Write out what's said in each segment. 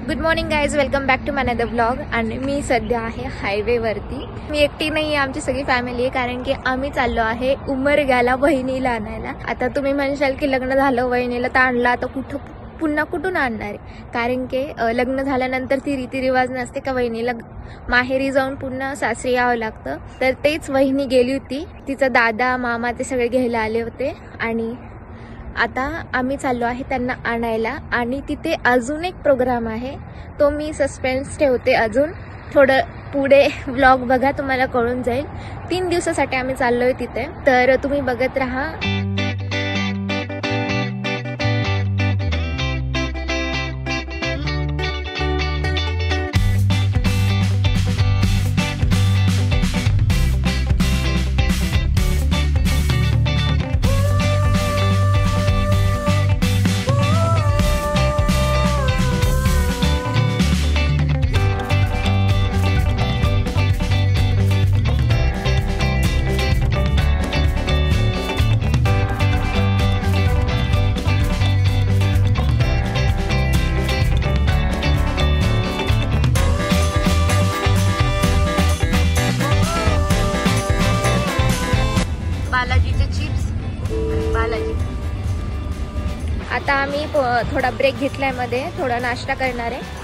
Good morning guys, welcome back to my another vlog. आणि मी सध्या आहे हायवेवरती. मी एकटी नाही आहे, आमची सगळी फॅमिली आहे. कारण की आम्ही चाललो आहे उमरग्याला वहिनीला आणायला. आता तुम्ही म्हणशाल की लग्न झालं वहिनीला तर आणला, आता पुन्हा कुठून आणणार आहे. कारण की लग्न झाल्यानंतर ती रीतिरिवाज नसते का वहिनीला माहेरी जाऊन पुन्हा सासरी यावं लागतं. तर तेच वहिनी गेली होती, तिचा दादा मामा ते सगळे घ्यायला आले होते. आणि आता आम्ही चाललो आहे त्यांना आणायला. आणि तिथे अजून एक प्रोग्राम आहे, तो मी सस्पेन्स ठेवते. अजून थोडं पुढे व्लॉग बघा, तुम्हाला कळून जाईल. 3 दिवसासाठी आम्ही चाललोय तिथे, तर तुम्ही बघत राहा. बालाजीचे चिप्स, बालाजी. आता आम्ही थोडा ब्रेक घेतलाय, मध्ये थोडा नाश्ता करणार आहे.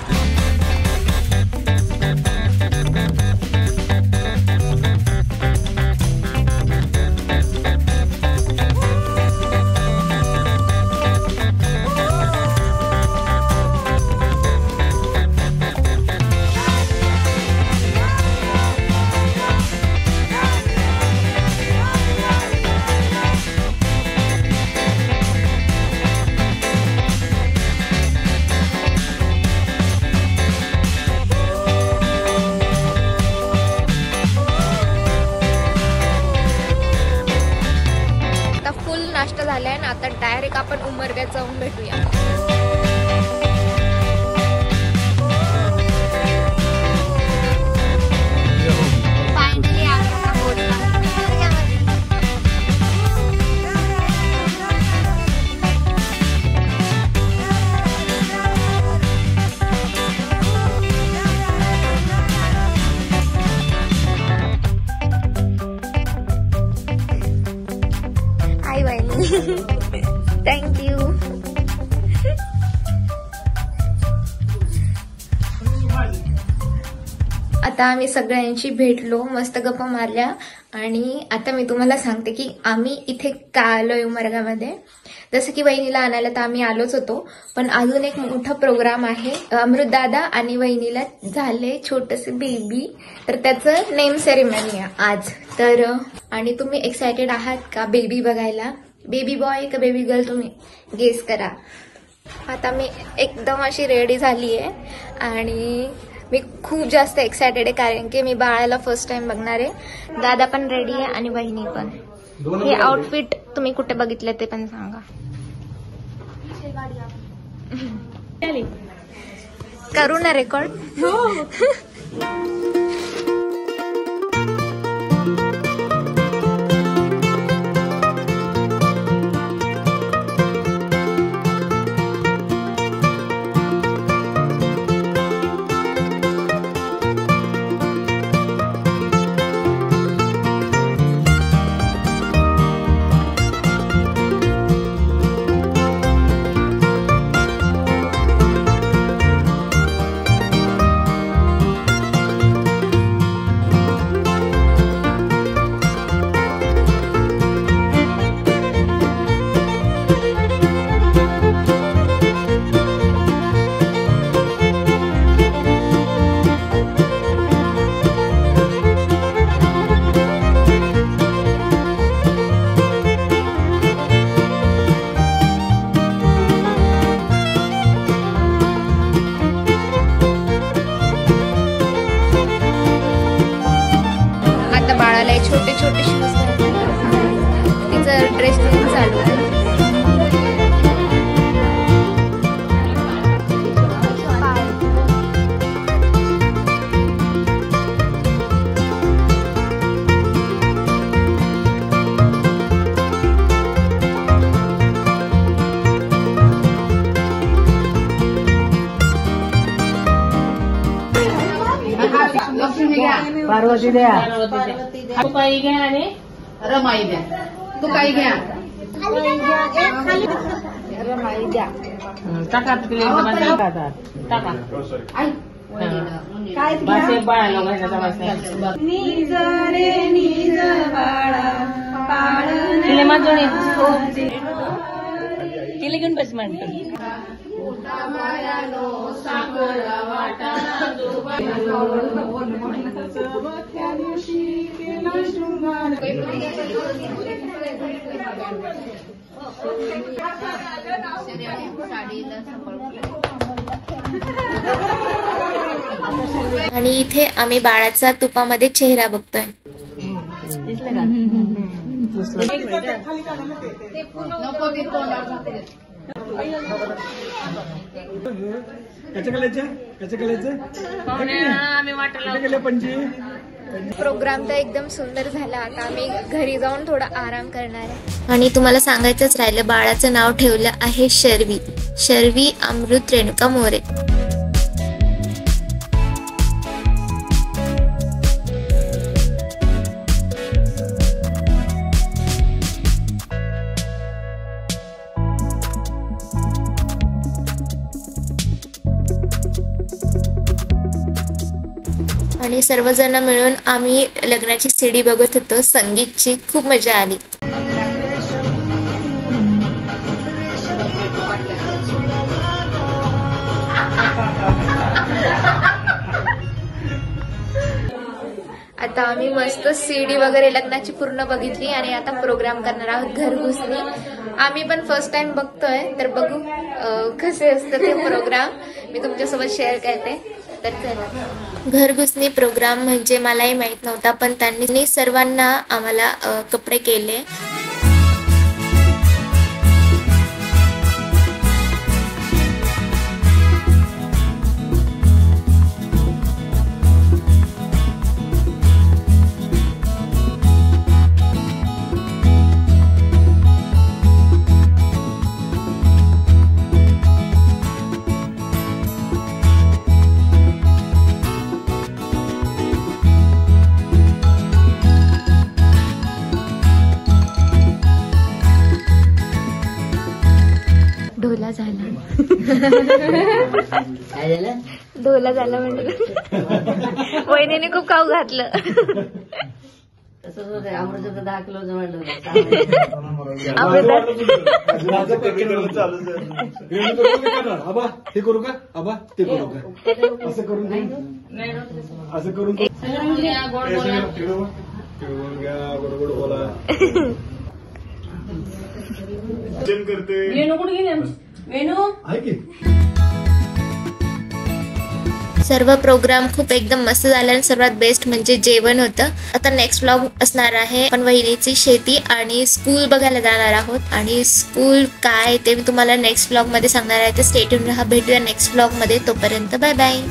नाश्ता झालाय ना, आता डायरेक्ट आपण उमरग्यात जाऊन भेटूया. फायनली आपण पोहोचलो. थँक्यू. आता आम्ही सगळ्यांची भेटलो, मस्त गप्पा मारल्या. आणि आता मी तुम्हाला सांगते की आम्ही इथे का आलोय उमरगामध्ये. जसं की वहिनीला आणायला तर आम्ही आलोच होतो, पण अजून एक मोठा प्रोग्राम आहे. अमृत दादा आणि वहिनीला झाले छोटसे बेबी, तर त्याचं नेम सेरेमनी आहे आज. तर आणि तुम्ही एक्सायटेड आहात का बेबी बघायला? बेबी बॉय का बेबी गर्ल, तुम्ही गेस करा. आता मी एकदम अशी रेडी झाली आहे आणि मी खूप जास्त एक्सायटेड आहे, कारण की मी बाळाला फर्स्ट टाइम बघणार आहे. दादा पण रेडी आहे आणि वहिनी पण. हे आउटफिट तुम्ही कुठे बघितलं ते पण सांगा. करू ना रेकॉर्ड? पार्वती द्या. काही घ्या आणि रमाई द्या. तू काही घ्या. रमाई द्या. टाका टाका टाका. काय बाळाला तिला माझोणी तिला घेऊन बस म्हणतो. आणि इथे आम्ही बाळाचा तुपामध्ये चेहरा बघतोय. प्रोग्राम तर एकदम सुंदर झाला. आता आम्ही घरी जाऊन थोडा आराम करणार आहे. आणि तुम्हाला सांगायचंच राहिलं, बाळाचं नाव ठेवलं आहे शर्वी. शर्वी अमृत रेणुका मोरे. आणि सर्वजण मिळून आम्ही लग्नाची सीडी बघत होतो. संगीतची खूप मजा आली. आता आम्ही मस्त सीडी वगैरे लग्नाची पूर्ण बघितली आणि आता प्रोग्राम करणार आहोत घरगुसनी. आम्ही पण फर्स्ट टाइम बघतोय, तर बघू कसे असतं ते प्रोग्राम. मी तुमच्यासोबत शेअर करते. तर चला. घरगुसनी प्रोग्राम म्हणजे मलाही माहित नव्हता, पण त्यांनी सर्वांना आम्हाला कपडे केले. ढोला झाला. ढोला झाला म्हणलं. वहिनीने खूप खाऊ घातलं. अमृत 10 किलो आबा हे करू का, आबा ते करू का, असं करून गोड बोला. वेणू कुठे गेली? वेणू आहे की. सर्व प्रोग्राम खूप एकदम मस्त झाला आणि सर्वात बेस्ट म्हणजे जेवण होतं. आता नेक्स्ट व्लॉग असणार आहे पण वहिनीची शेती आणि स्कूल बघायला जाणार आहोत. आणि स्कूल काय ते मी तुम्हाला नेक्स्ट व्लॉग मध्ये सांगणार आहे. तर स्टे ट्यून राहा. भेटूया नेक्स्ट व्लॉग मध्ये. तोपर्यंत बाय बाय.